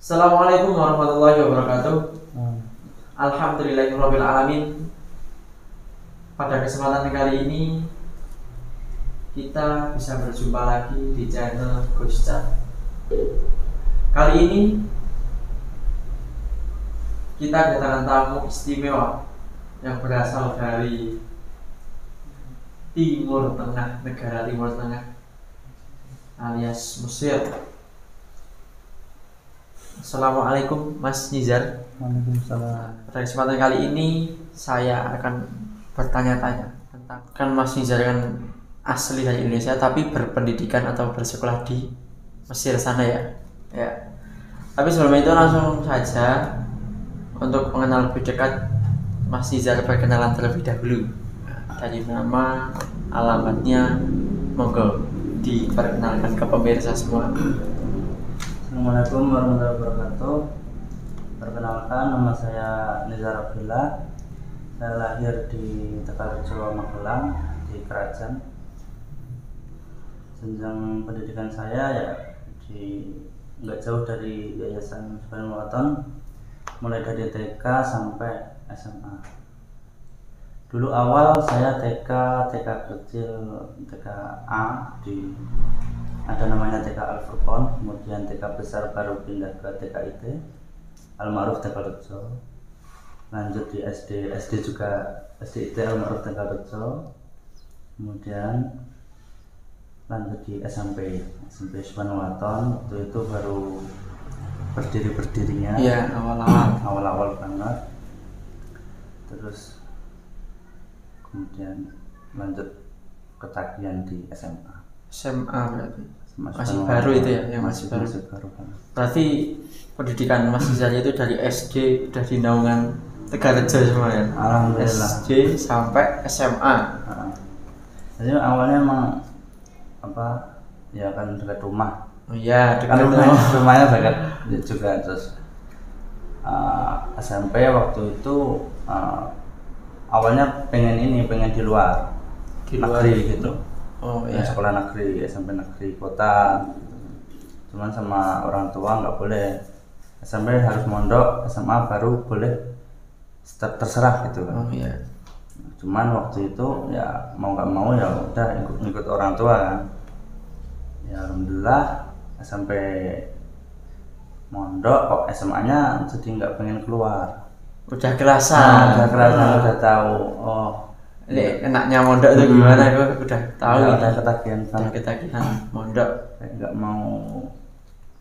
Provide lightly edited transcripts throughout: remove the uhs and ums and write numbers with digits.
Assalamualaikum warahmatullahi wabarakatuh. Hmm. Alhamdulillahirabbil alamin. Pada kesempatan kali ini kita bisa berjumpa lagi di channel Gus Chat. Kali ini kita kedatangan tamu istimewa yang berasal dari Timur Tengah, negara Timur Tengah alias Mesir. Assalamualaikum Mas Nizar. Waalaikumsalam. Pada kesempatan kali ini saya akan bertanya-tanya tentang, kan Mas Nizar kan asli dari Indonesia tapi berpendidikan atau bersekolah di Mesir sana ya. Tapi sebelum itu langsung saja untuk mengenal lebih dekat Mas Nizar, perkenalan terlebih dahulu. Dari nama, alamatnya, monggo diperkenalkan ke pemirsa semua. Assalamualaikum warahmatullahi wabarakatuh. Perkenalkan, nama saya Nizar Abdullah. Saya lahir di Tegalrejo, Magelang, di Kerajaan. Jenjang pendidikan saya ya nggak jauh dari Yayasan Subhanul Waton, mulai dari TK sampai SMA. Dulu awal saya TK kecil, TK A ada namanya TK Al-Furqon, kemudian TK besar baru pindah ke TK IT Al-Ma'ruf Tegalrejo. Lanjut di SD juga SD IT Al-Ma'ruf Tegalrejo. Kemudian lanjut di SMP Subhanul Waton. Waktu itu baru berdirinya. Iya, awal banget. Terus kemudian lanjut ketagihan di SMA berarti masih Subhanul baru Waton. itu ya, yang masih baru. Banget. Berarti pendidikan Mas Nizar itu dari SD udah di naungan Tegalrejo semua ya? Alhamdulillah. SD sampai SMA. Jadi awalnya emang ya kan dekat rumah. Oh iya, dekat Kan rumah. rumahnya dekat juga. Terus SMP waktu itu awalnya pengen di luar negeri gitu. Oh Ya, iya. sekolah negeri, SMP negeri kota. Cuman sama orang tua nggak boleh. SMP harus mondok, SMA baru boleh terserah gitu kan. Oh iya. Cuman waktu itu ya mau nggak mau ya udah ikut orang tua kan. Ya alhamdulillah sampai mondok kok SMA-nya jadi nggak pengen keluar. Udah kerasa. Udah tahu. Oh, Ini enaknya mondok itu gimana? Aku udah tahu. ya, Ini. udah ketagihan Udah banget. ketagihan mondok. Kayak nggak mau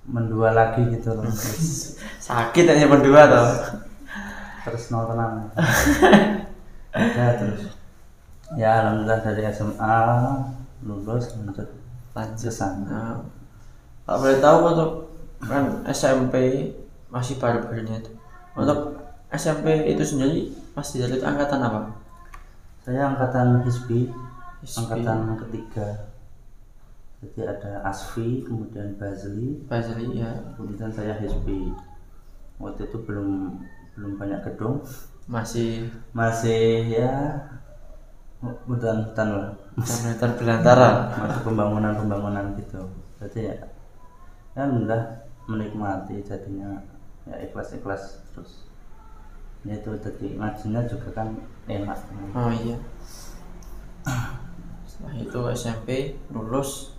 mendua lagi gitu loh. Sakit aja berdua toh. Terus nol tenang. Udah terus. Ya alhamdulillah dari SMA lulus lanjut ke sana. Nah, kalau boleh tahu untuk kan SMP masih baru-barunya itu. Untuk SMP itu sendiri Mas Nizar itu angkatan apa? Saya angkatan Hisbi, Hisbi. angkatan ketiga. Jadi ada Asfi, kemudian Bazli, Ya. kemudian saya Hisbi. Waktu itu belum banyak gedung, Masih ya hutan lah, hutan belantara. masih pembangunan gitu. Jadi ya alhamdulillah menikmati jadinya, ya ikhlas terus. Ya itu jadi ngajinya juga kan enak. Oh iya. Setelah itu SMP lulus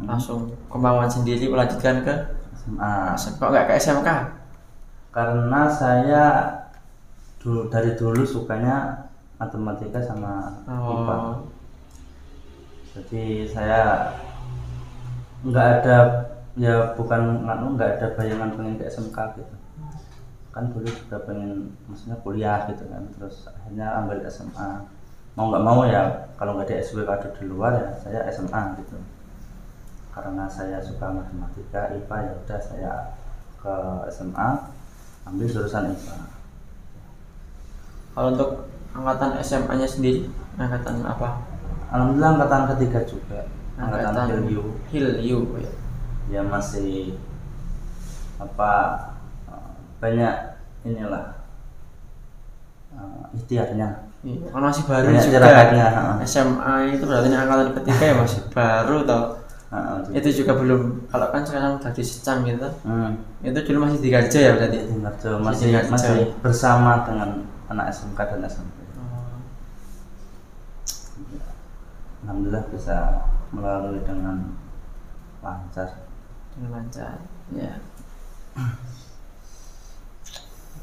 langsung kemauan sendiri melanjutkan ke SMA. kok nggak ke SMK? Karena saya dari dulu sukanya matematika sama IPA. Jadi saya nggak ada bayangan pengen ke SMK gitu. Kan dulu juga pengen maksudnya kuliah gitu kan. Terus akhirnya ambil SMA. Mau nggak mau ya kalau nggak di SWK di luar ya saya SMA gitu. Karena saya suka matematika, IPA, ya udah saya ke SMA ambil jurusan IPA. Kalau untuk angkatan SMA-nya sendiri, angkatan apa? Alhamdulillah angkatan ketiga juga. Angkatan Hilyu ya. Ya masih banyak inilah ikhtiarnya. Iya, kan masih baru Banyak juga. tiragatnya. SMA itu berarti angkatan ketiga ya masih baru toh. Itu juga belum, kalau kan sekarang udah di Secang gitu. Itu dulu masih di Garjo ya berarti? Di Garjo, masih bersama dengan anak SMK dan SMP. Alhamdulillah bisa melalui dengan lancar. Ya.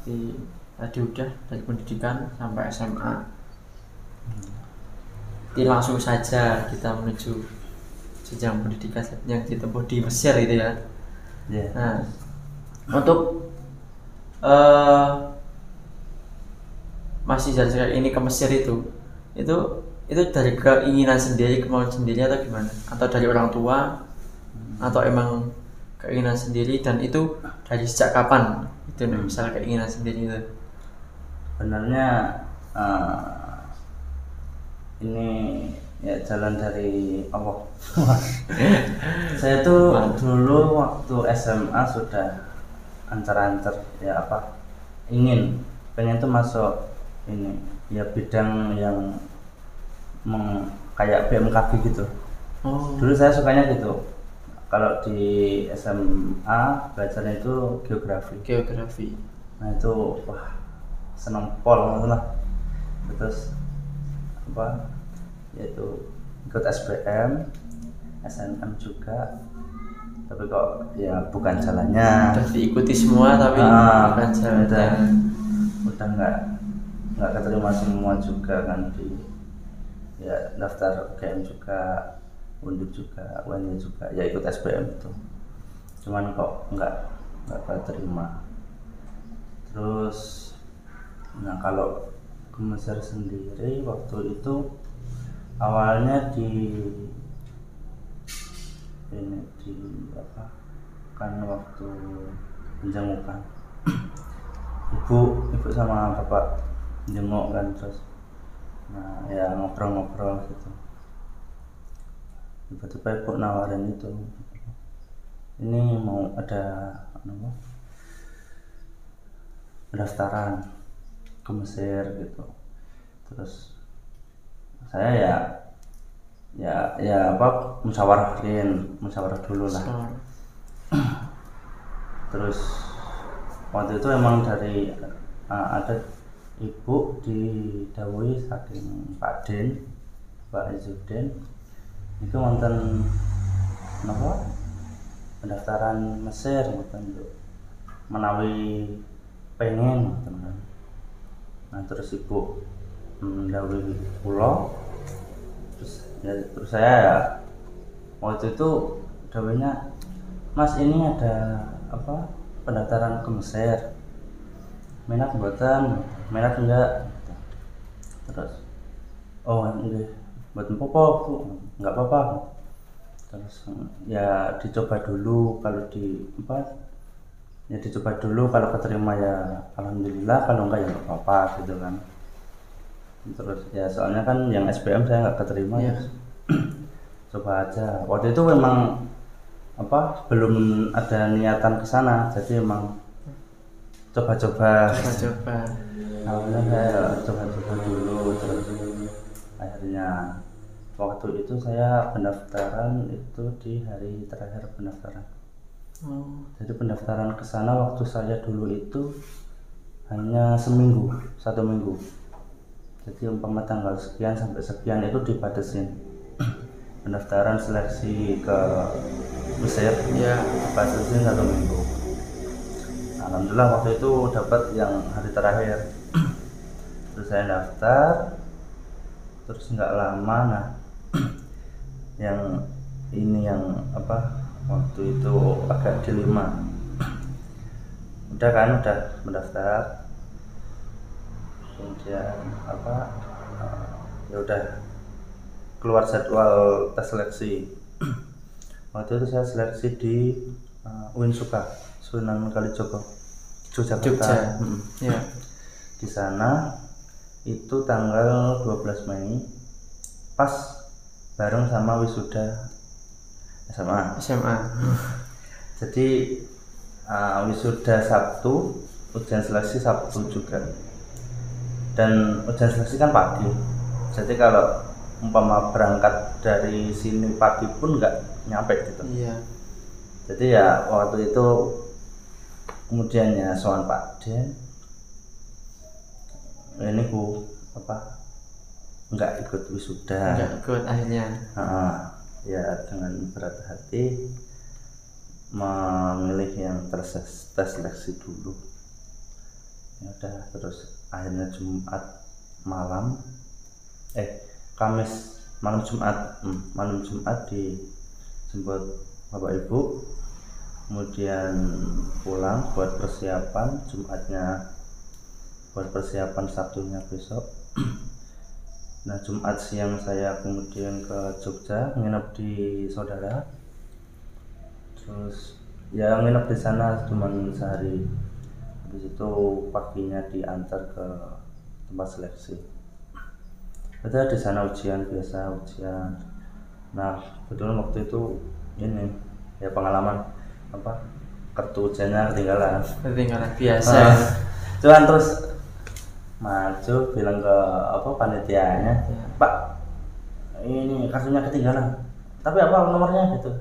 Jadi tadi udah dari pendidikan sampai SMA. Jadi langsung saja kita menuju jenjang pendidikan yang ditempuh di Mesir gitu ya. Nah, untuk masih jalan ini ke Mesir itu dari keinginan sendiri, kemauan sendiri atau gimana? Atau dari orang tua? Atau emang keinginan sendiri, dan itu dari sejak kapan? Itu misalnya keinginan sendiri itu. Sebenarnya ini ya jalan dari Allah. Saya tuh dulu waktu SMA sudah ancar-ancar ya pengen tuh masuk ini ya bidang yang kayak BMKG gitu. Dulu saya sukanya gitu. Kalau di SMA belajarnya itu geografi. Nah itu wah seneng pol lah. Terus yaitu ikut SBM, SNM juga, tapi kok ya bukan jalannya. Udah diikuti semua tapi bukan jalannya. Udah nggak keterima semua juga kan, di ya daftar UGM juga, Undip juga, UNY juga, ya ikut SBM itu. Cuman kok nggak keterima. Terus kalau ke Mesir sendiri waktu itu awalnya kan waktu penjengukan ibu sama bapak jenguk kan, terus ya ngobrol gitu, tiba-tiba ibu nawarin itu, ini mau ada pendaftaran ke Mesir gitu. Terus saya musyawarah dulu lah. Terus waktu itu emang dari ada ibu didhawuhi saking Pak Izzuddin itu wonten pendaftaran Mesir wonten menawi pengen teman. Nah terus ibu mendahului pulau, terus saya ya waktu itu dawuhnya, Mas ini ada pendaftaran ke Mesir, minat mboten, minat enggak? Terus enggak, mboten apa-apa, enggak apa-apa. Terus ya dicoba dulu, kalau keterima ya alhamdulillah, kalau enggak ya enggak apa-apa gitu kan. Terus ya soalnya kan yang SBM saya nggak keterima, ya coba aja. Waktu itu memang belum ada niatan ke sana, jadi emang coba-coba. Awalnya saya coba-coba dulu, terus akhirnya waktu itu saya pendaftaran itu di hari terakhir pendaftaran. Jadi pendaftaran ke sana waktu saya dulu itu hanya 1 minggu. Jadi umpama tanggal sekian sampai sekian itu dibatasin. Pendaftaran seleksi ke Mesir dibatasin 1 minggu. Alhamdulillah waktu itu dapat yang hari terakhir. Terus saya daftar, terus nggak lama yang waktu itu agak dilema. Udah mendaftar, kemudian ya udah keluar jadwal tes seleksi. Waktu itu saya seleksi di UIN Sunan Kalijogo, Yogyakarta. Di sana itu tanggal 12 Mei pas bareng sama wisuda SMA. Jadi wisuda Sabtu, ujian seleksi Sabtu juga. Dan ujian seleksi kan pagi. Jadi kalau umpama berangkat dari sini pagi pun nggak nyampe gitu. Iya. Jadi ya waktu itu kemudian ya soal Pak Den, ini ku apa nggak ikut wisuda. Nggak ikut akhirnya. Ya dengan berat hati memilih yang tes seleksi dulu. Ya udah, terus akhirnya Jumat malam, Kamis malam Jumat dijemput Bapak Ibu, kemudian pulang buat persiapan Jumatnya, buat persiapan Sabtunya besok. Nah, Jumat siang saya kemudian ke Jogja nginep di saudara, terus ya nginep di sana cuma sehari. Habis itu paginya diantar ke tempat seleksi. Ada di sana ujian biasa, ujian. Nah, kebetulan waktu itu ini ya pengalaman apa, kartu ujiannya ketinggalan Biasa. Cuman terus maju bilang ke apa panitianya, Pak, ini kartunya ketinggalan, tapi apa nomornya gitu.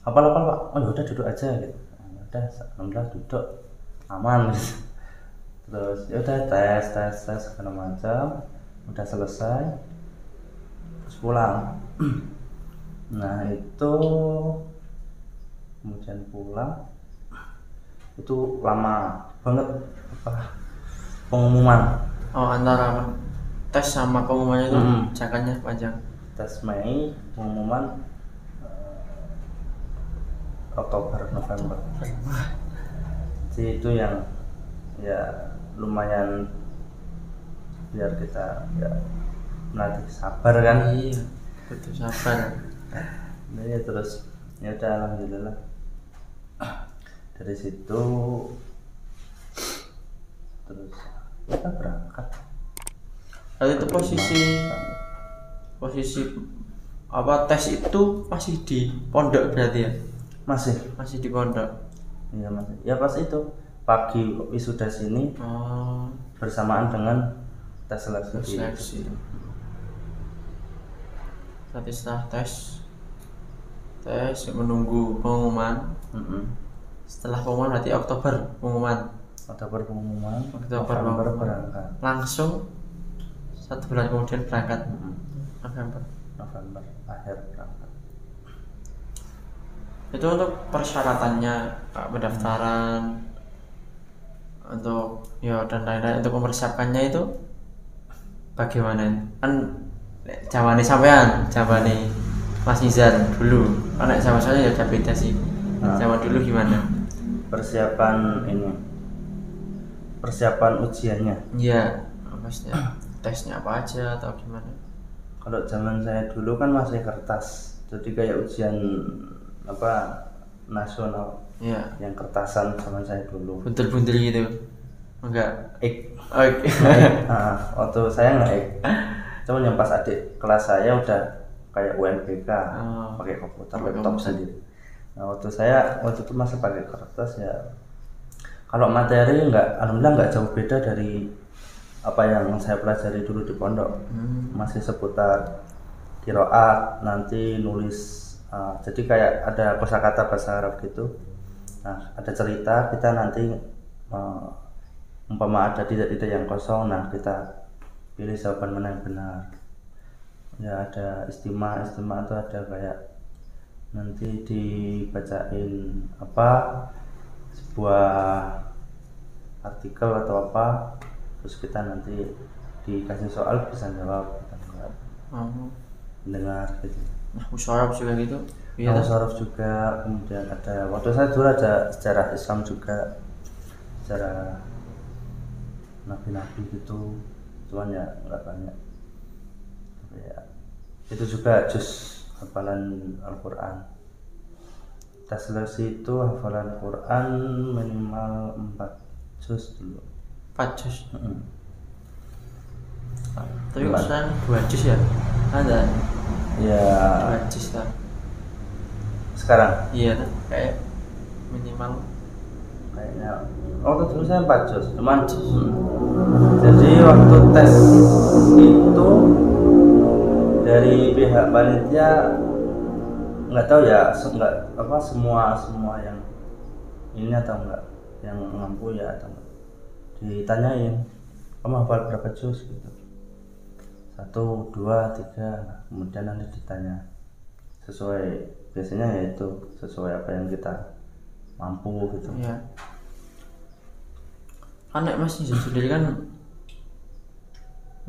Hafal Pak? Oh yaudah duduk aja gitu. Udah, alhamdulillah duduk aman gitu. Terus yaudah tes segala macam, udah selesai, terus pulang. Nah itu kemudian pulang itu lama banget apa pengumuman. Antara tes sama pengumumannya itu jangkanya panjang. Tes Mei, pengumuman Oktober November. Jadi itu yang ya lumayan biar kita ya nanti sabar kan. Iya, betul sabar. Nah, ya terus ya udah alhamdulillah dari situ terus kita berangkat. Lalu itu posisi apa tes itu masih di pondok berarti ya? Masih di pondok. Iya masih. Ya pas itu pagi wisuda sini bersamaan dengan tes seleksi. Nanti setelah tes menunggu pengumuman. Setelah pengumuman berarti Oktober pengumuman berangkat. Langsung 1 bulan kemudian berangkat. November akhir berangkat. Itu untuk persyaratannya, pendaftaran untuk ya dan lain-lain, untuk mempersiapkannya itu bagaimana? Kan jamane sampean, jamane Mas Nizar dulu. Karena zaman saya ya beda sih. Zaman dulu gimana? Persiapan ujiannya. Iya, maksudnya tesnya apa aja atau gimana? Kalau zaman saya dulu kan masih kertas, jadi kayak ujian apa nasional. Iya. Yang kertasan zaman saya dulu. Buntel-buntel gitu. Enggak. Waktu saya nggak cuman yang pas adik kelas saya udah kayak UNBK, pakai komputer, laptop sendiri. Nah waktu itu masih pakai kertas ya. Kalau materi alhamdulillah nggak jauh beda dari apa yang saya pelajari dulu di pondok. Masih seputar qiraat, nanti nulis. Jadi kayak ada kosakata bahasa Arab gitu. Nah ada cerita, kita nanti umpama ada tidak yang kosong, nah kita pilih jawaban mana yang benar. Ya ada istimewa itu ada kayak nanti dibacain apa sebuah artikel atau apa, terus kita nanti dikasih soal bisa jawab, kita mendengar gitu. Nah, musyawarah juga gitu. Iya. Musyawarah juga, kemudian ada waktu saya dulu ada sejarah Islam juga, sejarah nabi-nabi gitu, cuman ya nggak banyak. Ya, itu juga juz hafalan Al-Quran. Tes seleksi itu hafalan Quran minimal 4 juz dulu. 4 juz. Tapi sekarang 2 juz ya? Ada? Ya. 2 juz lah. Sekarang? Iya, kayak minimal. Kayaknya waktu dulu saya 4 juz, cuman jadi waktu tes itu dari pihak panitia nggak tahu ya, nggak apa semua yang ini atau enggak, yang mampu ya atau enggak, ditanyain kamu hafal berapa juz gitu, 1, 2, 3, nah, kemudian nanti ditanya sesuai, biasanya ya itu sesuai apa yang kita mampu gitu. Iya. Kan nek Mas Nizam sendiri kan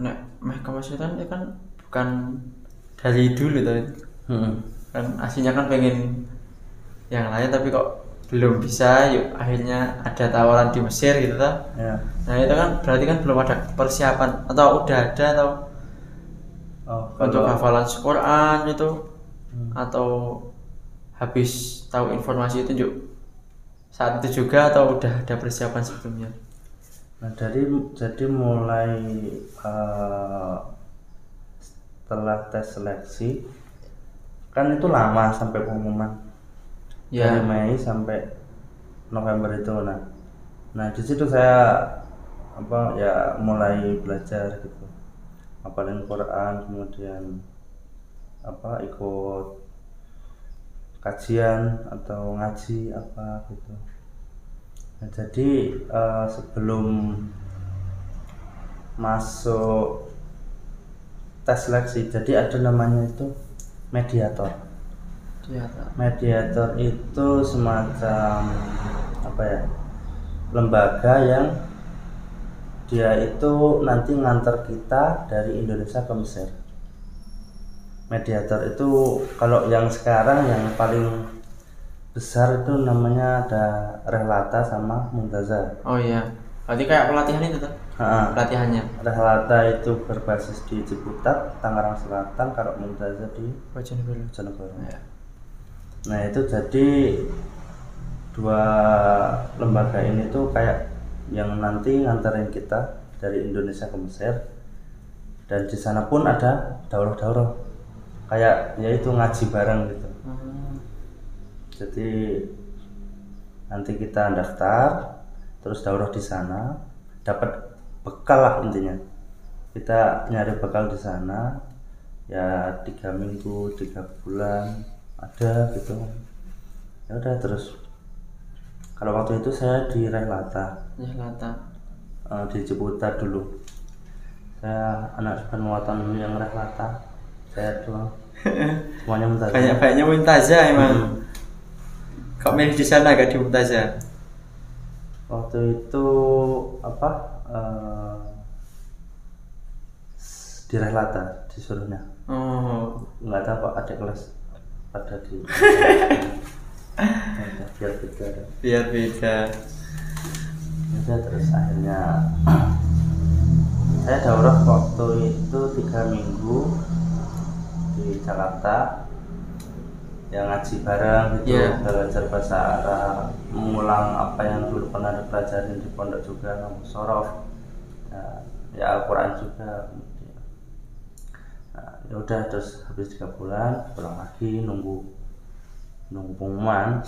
nek meh kemasyidan itu kan bukan dari dulu tadi. Kan aslinya kan pengen yang lain tapi kok belum bisa, yuk akhirnya ada tawaran di Mesir gitu ta. Ya. Nah itu kan berarti kan belum ada persiapan atau udah ada atau untuk hafalan Quran itu atau habis tahu informasi itu yuk saat itu juga atau udah ada persiapan sebelumnya? Nah jadi mulai setelah tes seleksi kan itu lama sampai pengumuman, dari Mei sampai November itu. Nah di situ saya mulai belajar gitu, hafalin Quran, kemudian ikut kajian atau ngaji apa gitu. Nah, jadi sebelum masuk tes seleksi, jadi ada namanya itu mediator. Mediator itu semacam lembaga yang dia itu nanti nganter kita dari Indonesia ke Mesir. Mediator itu kalau yang sekarang yang paling besar itu namanya ada Rehlata sama Muntaza. Oh iya, berarti kayak pelatihan itu tuh? Pelatihannya Rehlata itu berbasis di Ciputat, Tangerang Selatan, kalau Muntaza di Bojonegoro. Ya. Nah itu jadi dua lembaga ini tuh kayak yang nanti nganterin kita dari Indonesia ke Mesir, dan di sana pun ada daurah-daurah kayak yaitu ngaji bareng gitu. Jadi nanti kita daftar, terus daurah di sana, dapat bekal lah intinya. Kita nyari bekal di sana, ya 3 minggu, 3 bulan ada gitu. Ya udah terus. Kalau waktu itu saya di Rehlata. Di Ciputat dulu. Saya anak Subhanwatan yang Rehlata. Saya doang. Semuanya Muntaza. Banyak Muntaza emang. Kok milih di sana gak di Muntaza? Waktu itu di Rehlata disuruhnya. Nggak tahu Pak, adik kelas pada di biar beda. Ya, terus akhirnya saya daurah waktu itu 3 minggu di Jakarta, yang ngaji bareng gitu, belajar bahasa Arab, mengulang apa yang dulu pernah dipelajarin di pondok juga, sorof, ya Al-Quran juga. Nah, ya udah terus habis 3 bulan pulang lagi nunggu pengumuman.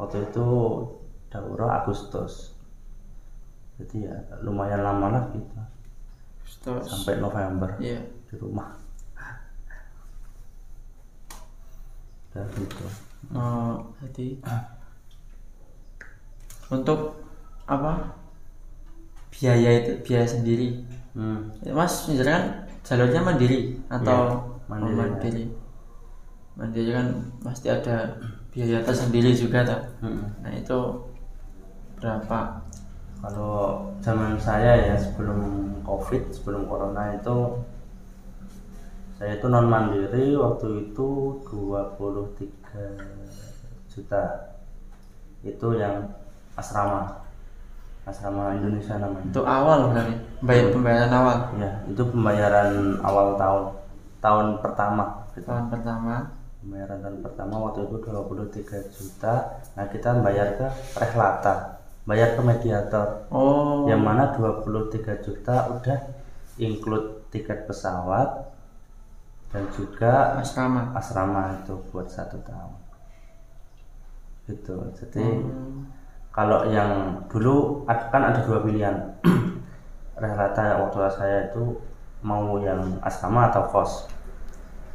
Waktu itu daurah Agustus, jadi ya lumayan lama lah gitu, sampai November di rumah. Dan gitu. Jadi untuk biaya sendiri, Mas misalnya kan jalurnya mandiri atau mandiri kan pasti ada biaya tersendiri juga tak? Nah itu berapa? Kalau zaman saya ya sebelum COVID, sebelum corona itu saya itu non mandiri, waktu itu 23 juta. Itu yang asrama Indonesia namanya. Itu awal berarti pembayaran awal? Ya, itu pembayaran awal tahun pertama gitu. Pembayaran tahun pertama waktu itu 23 juta. Nah kita bayar ke Rehlata, bayar ke mediator. Yang mana 23 juta udah include tiket pesawat dan juga asrama itu buat 1 tahun gitu. Jadi kalau yang dulu kan ada 2 pilihan. Rehlata waktu saya itu mau yang asrama atau kos.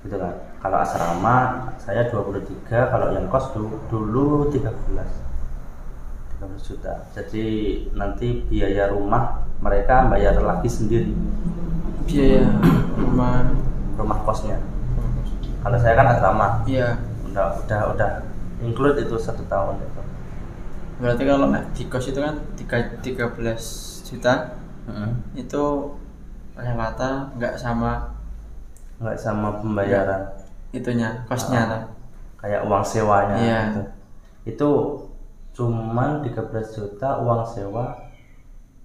gitu kan. Kalau asrama saya 23, kalau yang kos dulu 13 juta. Jadi nanti biaya rumah mereka bayar lagi sendiri, biaya rumah kosnya. Kalau saya kan asrama, iya. udah include itu 1 tahun itu. Berarti kalau di kos itu kan 13 juta itu rata nggak sama pembayaran itunya kosnya lah. Kayak uang sewanya Iya. gitu. Itu cuman 13 juta uang sewa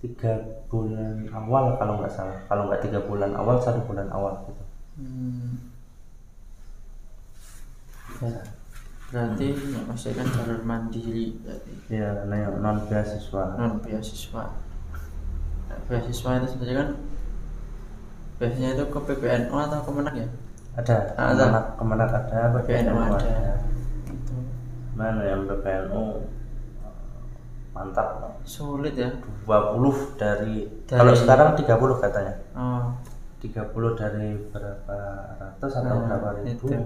3 bulan awal kalau nggak salah. Kalau nggak 3 bulan awal, 1 bulan awal gitu. Ya. Berarti masih kan jalur mandiri berarti. Iya, non beasiswa. Beasiswa itu sebenarnya kan biasanya itu ke PBNU atau Kemenak ya? Ada. Kemenak ada, PBNU ada. Mana yang PBNU mantap. Sulit ya. 20 dari kalau sekarang 30 katanya. 30 dari berapa ratus atau berapa ribu. Itu.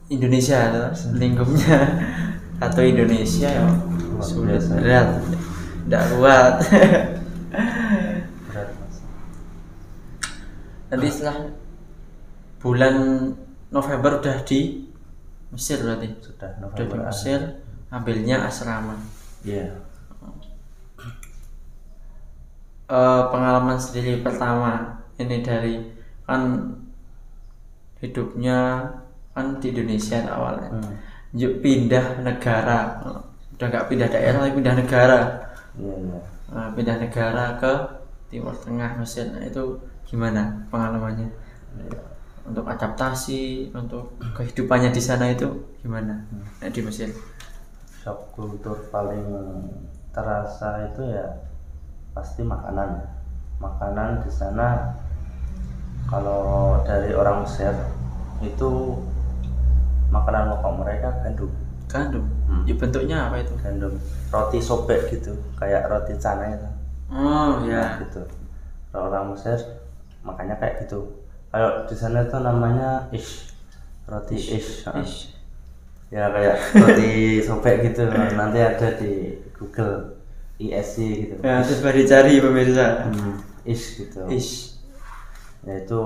Indonesia lingkupnya atau Indonesia ya sulit, berat, tidak kuat. Berat, Mas. Nanti setelah bulan November udah di Mesir berarti. Sudah Udah November. di Mesir, ambilnya asrama. Iya. Pengalaman sendiri pertama ini dari kan hidupnya kan di Indonesia awalnya, yuk pindah negara, udah nggak pindah daerah tapi pindah negara. Iya. Pindah negara ke Timur Tengah Mesir. Nah, itu gimana pengalamannya? Untuk adaptasi, untuk kehidupannya di sana itu gimana? Di Mesir. Shock kultur paling terasa itu ya pasti makanan di sana. Kalau dari orang Mesir itu makanan pokok mereka gandum. Ya, bentuknya apa itu? Gandum, roti sobek gitu, kayak roti canai itu. Ya. Gitu. Kalau orang Mesir makanya kayak gitu. Kalau di sana itu namanya roti ish. Ya kayak roti sobek gitu. Nanti ada di Google ISC gitu. Ya, coba dicari pemirsa. Gitu. Ya itu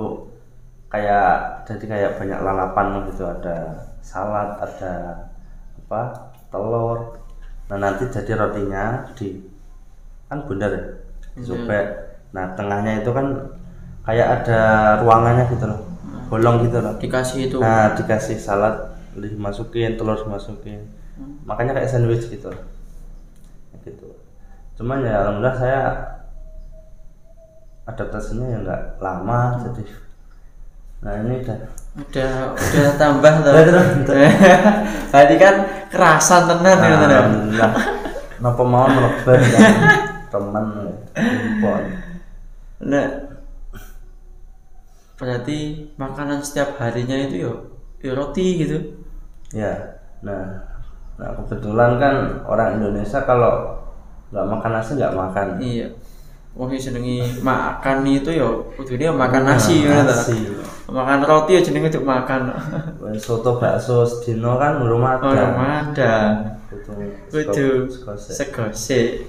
jadi kayak banyak lalapan gitu, ada salad, ada telur. Nah nanti jadi rotinya kan bundar ya, disobek. Nah tengahnya itu kan kayak ada ruangannya gitu loh, bolong gitu loh. Dikasih itu. Nah dikasih salad dimasukin, telur dimasukin, makanya kayak sandwich gitu. Cuman ya alhamdulillah saya adaptasinya ya nggak lama, jadi nah ini udah tambah tuh. Tadi kan kerasan tenan ya tenan. Alhamdulillah. Napa mau melebar ya teman impor. Nah, berarti makanan setiap harinya itu ya roti gitu. Ya. Nah kebetulan kan orang Indonesia kalau nggak makan nasi nggak makan. Iya. Wong senengi makan itu ya kudune makan nasi ngono ta. Makan roti ya jenenge untuk makan. Soto bakso sedino kan belum ada. Kudu segose.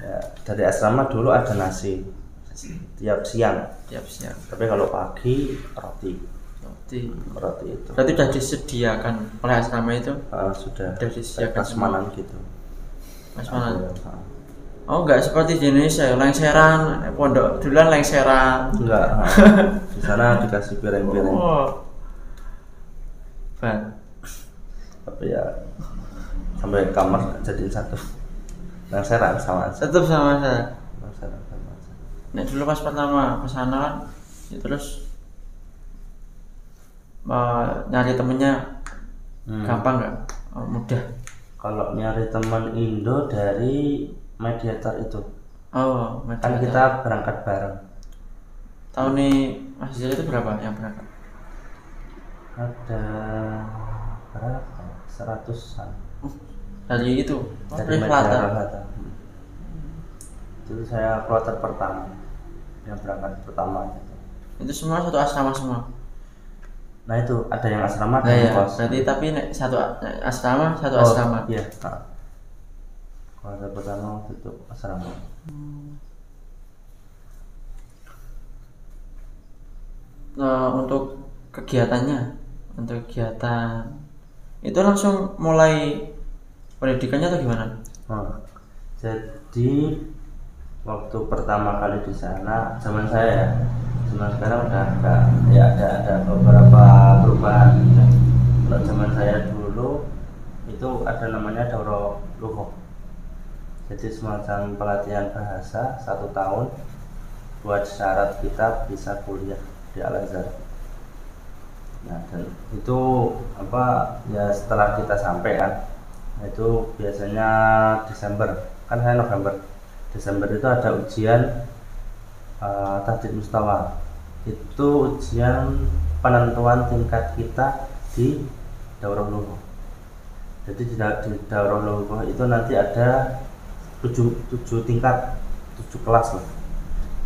Ya, dari asrama dulu ada nasi tiap siang. Tapi kalau pagi roti itu. Berarti sudah disediakan oleh asrama itu? Sudah disediakan prasmanan gitu. Prasmanan. Oh, enggak seperti di Indonesia ya, lengseran, pondok duluan lengseran. Enggak. Di sana dikasih piring-piring. Tapi ya sampai kamar jadiin satu. Lengseran sama aja. Tetap sama aja. Lengseran sama aja. Nah, dulu pas pertama ke sana kan, ya terus nyari temennya gampang nggak? Mudah. Kalau nyari teman Indo dari Mediator itu. Mediator. Kan kita berangkat bareng. Tahun ini Mas Zil itu berapa yang berangkat? Ada berapa? 100-an. Dari itu? Dari Mediator. Itu saya kloter pertama yang berangkat pertama gitu. Itu semua satu asrama semua? Nah itu ada yang asrama Nah dan ya, kos. berarti tapi nek satu asrama, satu Oh, asrama. iya. Kuartal pertama waktu itu asrama. Untuk kegiatannya, untuk kegiatan itu langsung mulai pendidikannya atau gimana? Oh, jadi waktu pertama kali di sana, zaman saya ya, zaman sekarang udah agak ya ada beberapa perubahan. Kalau zaman saya dulu itu ada namanya daurah lughah. Jadi semacam pelatihan bahasa 1 tahun buat syarat kita bisa kuliah di Al-Azhar. Nah, dan itu apa ya setelah kita sampai kan, itu biasanya Desember, kan saya November. Desember itu ada ujian tahdid mustawa. Itu ujian penentuan tingkat kita di daurah lughah. Jadi di daurah lughah itu nanti ada 7 tingkat, 7 kelas lah.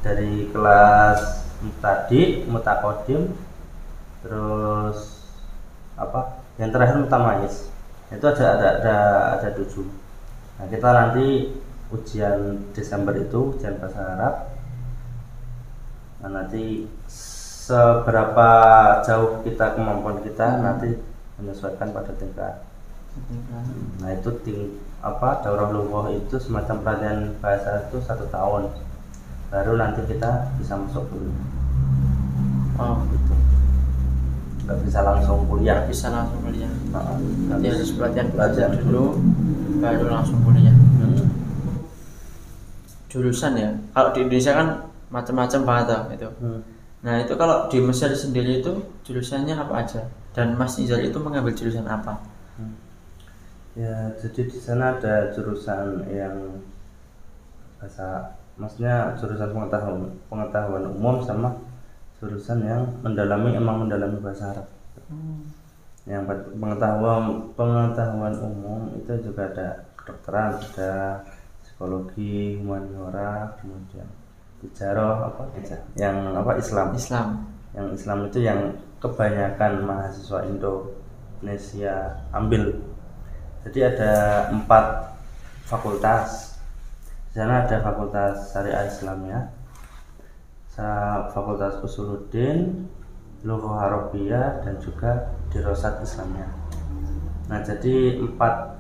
Dari kelas mubtadi, mutaqaddim, terus apa? Yang terakhir mutamayyiz. Itu ada 7. Nah, kita nanti ujian Desember itu ujian bahasa Arab. Nah, nanti seberapa jauh kita kemampuan kita nanti menyesuaikan pada tingkat. Nah, itu daurah lughah itu semacam pelatihan bahasa itu 1 tahun. Baru nanti kita bisa masuk kuliah. Oh, Gitu. Nggak bisa langsung kuliah. bisa langsung kuliah. Nanti Habis harus pelatihan pelatihan dulu, baru langsung kuliah. Jurusan ya, kalau di Indonesia kan macam-macam banget toh, itu. Nah itu kalau di Mesir sendiri itu jurusannya apa aja? Dan Mas Izal itu mengambil jurusan apa? Ya, jadi di sana ada jurusan yang maksudnya jurusan pengetahuan umum sama jurusan yang mendalami bahasa Arab. Yang pengetahuan umum itu juga ada kedokteran, ada psikologi, humaniora, kemudian tijarah Islam. Yang Islam itu yang kebanyakan mahasiswa Indonesia ambil. Jadi ada 4 fakultas. Di sana ada fakultas Syariah Islamiyah, fakultas Usuluddin, Lughah Arabiyah, dan juga Dirasat Islamiyah. Nah, jadi 4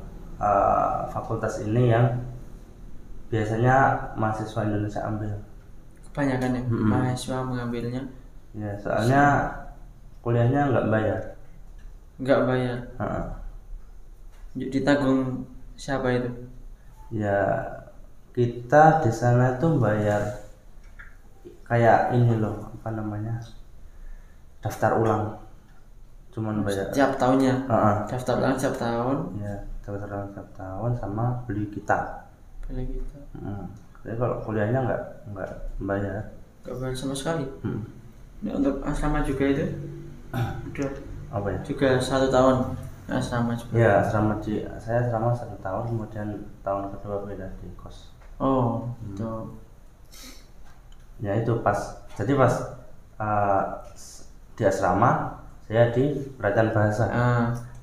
fakultas ini yang biasanya mahasiswa Indonesia ambil. Kebanyakan ya mahasiswa mengambilnya. Ya, soalnya kuliahnya nggak bayar. Nggak bayar. Ditanggung siapa itu? Ya, kita di sana itu bayar kayak ini loh, daftar ulang. Cuman bayar Setiap tahunnya. Daftar ulang setiap tahun. Ya, daftar ulang setiap tahun sama beli kitab. Beli kitab. Jadi kalau kuliahnya nggak bayar. Nggak bayar sama sekali. Nah, untuk asrama juga itu udah Apa ya? juga 1 tahun asrama juga. Ya, saya asrama 1 tahun, kemudian tahun kedua pindah di kos. Oh, itu. Ya itu pas di asrama saya di pelatihan bahasa.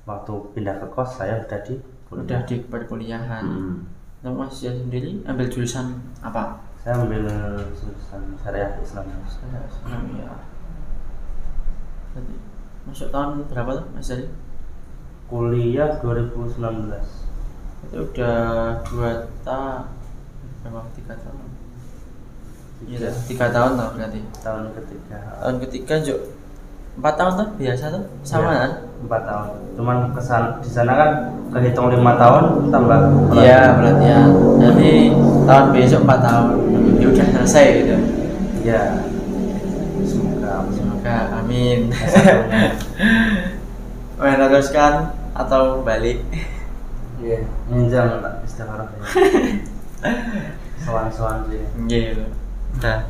Waktu pindah ke kos saya udah di perkuliahan. Nah, Mas Jan sendiri ambil jurusan apa? Saya ambil jurusan Syariah Islam. Syariah Islam ya. Jadi masuk tahun berapa tuh Mas Jari? Kuliah 2019. Itu udah 3 tahun. Iya, 3 tahun lah berarti. Tahun ketiga. Tahun ketiga Juk 4 tahun tuh biasa tuh sama kan? 4 tahun. Cuman di sana kan kehitung 5 tahun tambah. Iya, pelatihan. Jadi tahun besok 4 tahun. Ya udah selesai gitu. Iya. Semoga amin. Meneruskan atau balik? Iya, minjam istikharah. Soan-soan sih. Gitu. Nah,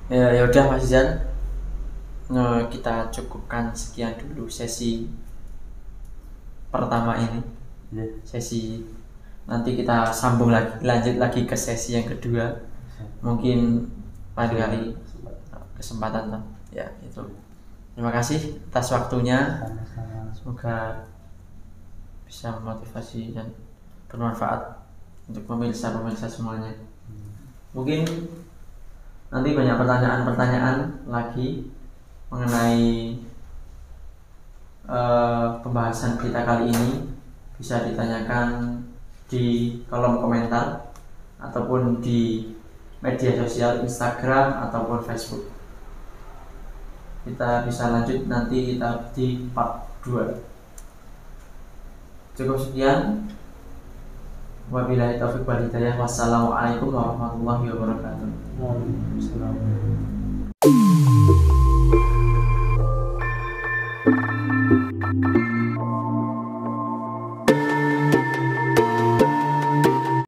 ya udah Mas Zan, kita cukupkan sekian dulu sesi pertama ini. Sesi nanti kita sambung lagi, lanjut lagi ke sesi yang kedua. Mungkin pada kali kesempatan toh. Ya itu. Terima kasih atas waktunya. Sama-sama. Semoga bisa memotivasi dan bermanfaat untuk pemirsa-pemirsa semuanya. Mungkin nanti banyak pertanyaan-pertanyaan lagi mengenai pembahasan kita kali ini, bisa ditanyakan di kolom komentar ataupun di media sosial Instagram ataupun Facebook. Kita bisa lanjut nanti kita di part 2. Cukup sekian. Wabillahi taufiq wal hidayah. Wassalamualaikum warahmatullahi wabarakatuh. Waalaikumsalam.